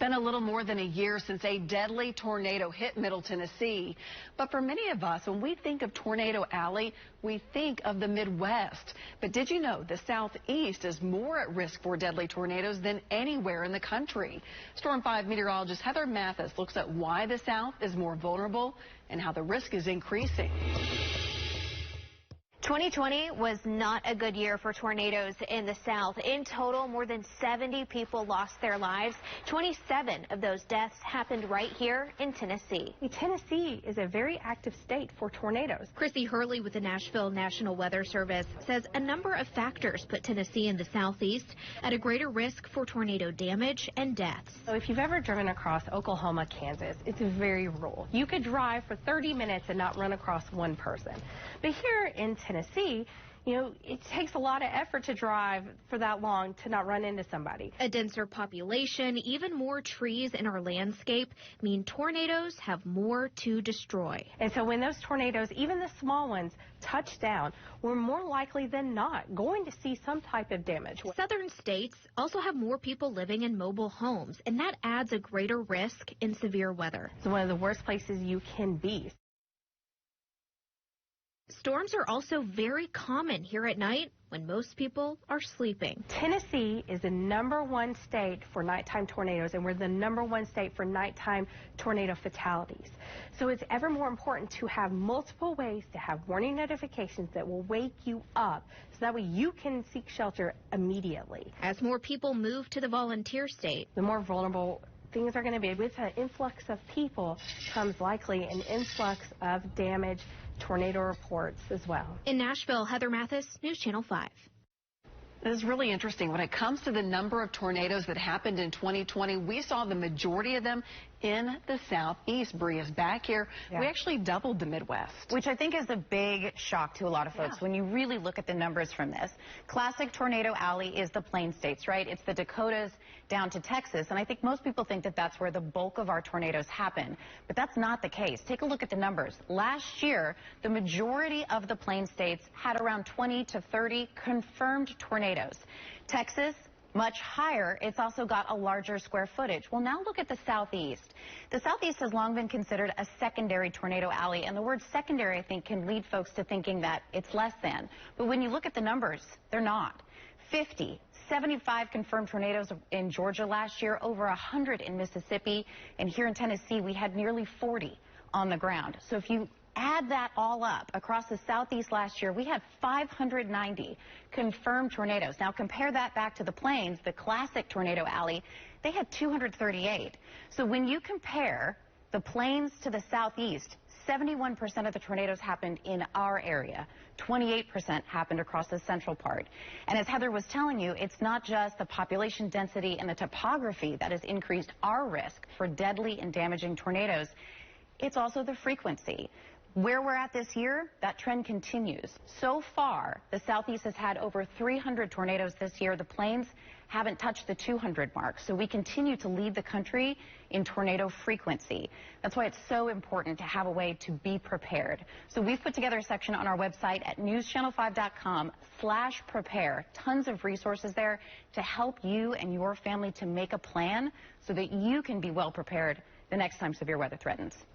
been a little more than a year since a deadly tornado hit Middle Tennessee. But for many of us, when we think of Tornado Alley, we think of the Midwest. But did you know the Southeast is more at risk for deadly tornadoes than anywhere in the country? Storm 5 meteorologist Heather Mathis looks at why the South is more vulnerable and how the risk is increasing. 2020 was not a good year for tornadoes in the South. In total, more than 70 people lost their lives. 27 of those deaths happened right here in Tennessee. Tennessee is a very active state for tornadoes. Chrissy Hurley with the Nashville National Weather Service says a number of factors put Tennessee and the Southeast at a greater risk for tornado damage and deaths. So if you've ever driven across Oklahoma, Kansas, it's very rural. You could drive for 30 minutes and not run across one person. But here in Tennessee, it takes a lot of effort to drive for that long to not run into somebody. A denser population, even more trees in our landscape, mean tornadoes have more to destroy. And so when those tornadoes, even the small ones, touch down, we're more likely than not going to see some type of damage. Southern states also have more people living in mobile homes, and that adds a greater risk in severe weather. It's one of the worst places you can be. Storms are also very common here at night when most people are sleeping. Tennessee is the #1 state for nighttime tornadoes, and we're the #1 state for nighttime tornado fatalities. So it's ever more important to have multiple ways to have warning notifications that will wake you up so that way you can seek shelter immediately. As more people move to the volunteer state, the more vulnerable things are going to be. With an influx of people comes likely an influx of damage, tornado reports as well. In Nashville, Heather Mathis, News Channel 5. This is really interesting. When it comes to the number of tornadoes that happened in 2020, we saw the majority of them in the Southeast. Bria's back here. Yeah. We actually doubled the Midwest. Which I think is a big shock to a lot of folks when you really look at the numbers from this. Classic Tornado Alley is the Plain States, right? It's the Dakotas down to Texas. And I think most people think that that's where the bulk of our tornadoes happen. But that's not the case. Take a look at the numbers. Last year, the majority of the Plain States had around 20 to 30 confirmed tornadoes. Texas, much higher. It's also got a larger square footage. Well, now look at the Southeast. The Southeast has long been considered a secondary tornado alley, and the word secondary, I think, can lead folks to thinking that it's less than. But when you look at the numbers, they're not. 50, 75 confirmed tornadoes in Georgia last year, over 100 in Mississippi, and here in Tennessee, we had nearly 40 on the ground. So if you add that all up, across the Southeast last year, we had 590 confirmed tornadoes. Now compare that back to the Plains, the classic Tornado Alley, they had 238. So when you compare the Plains to the Southeast, 71% of the tornadoes happened in our area. 28% happened across the central part. And as Heather was telling you, it's not just the population density and the topography that has increased our risk for deadly and damaging tornadoes. It's also the frequency. Where we're at this year, that trend continues. So far, the Southeast has had over 300 tornadoes this year. The Plains haven't touched the 200 mark. So we continue to lead the country in tornado frequency. That's why it's so important to have a way to be prepared. So we've put together a section on our website at newschannel5.com/prepare. Tons of resources there to help you and your family to make a plan so that you can be well prepared the next time severe weather threatens.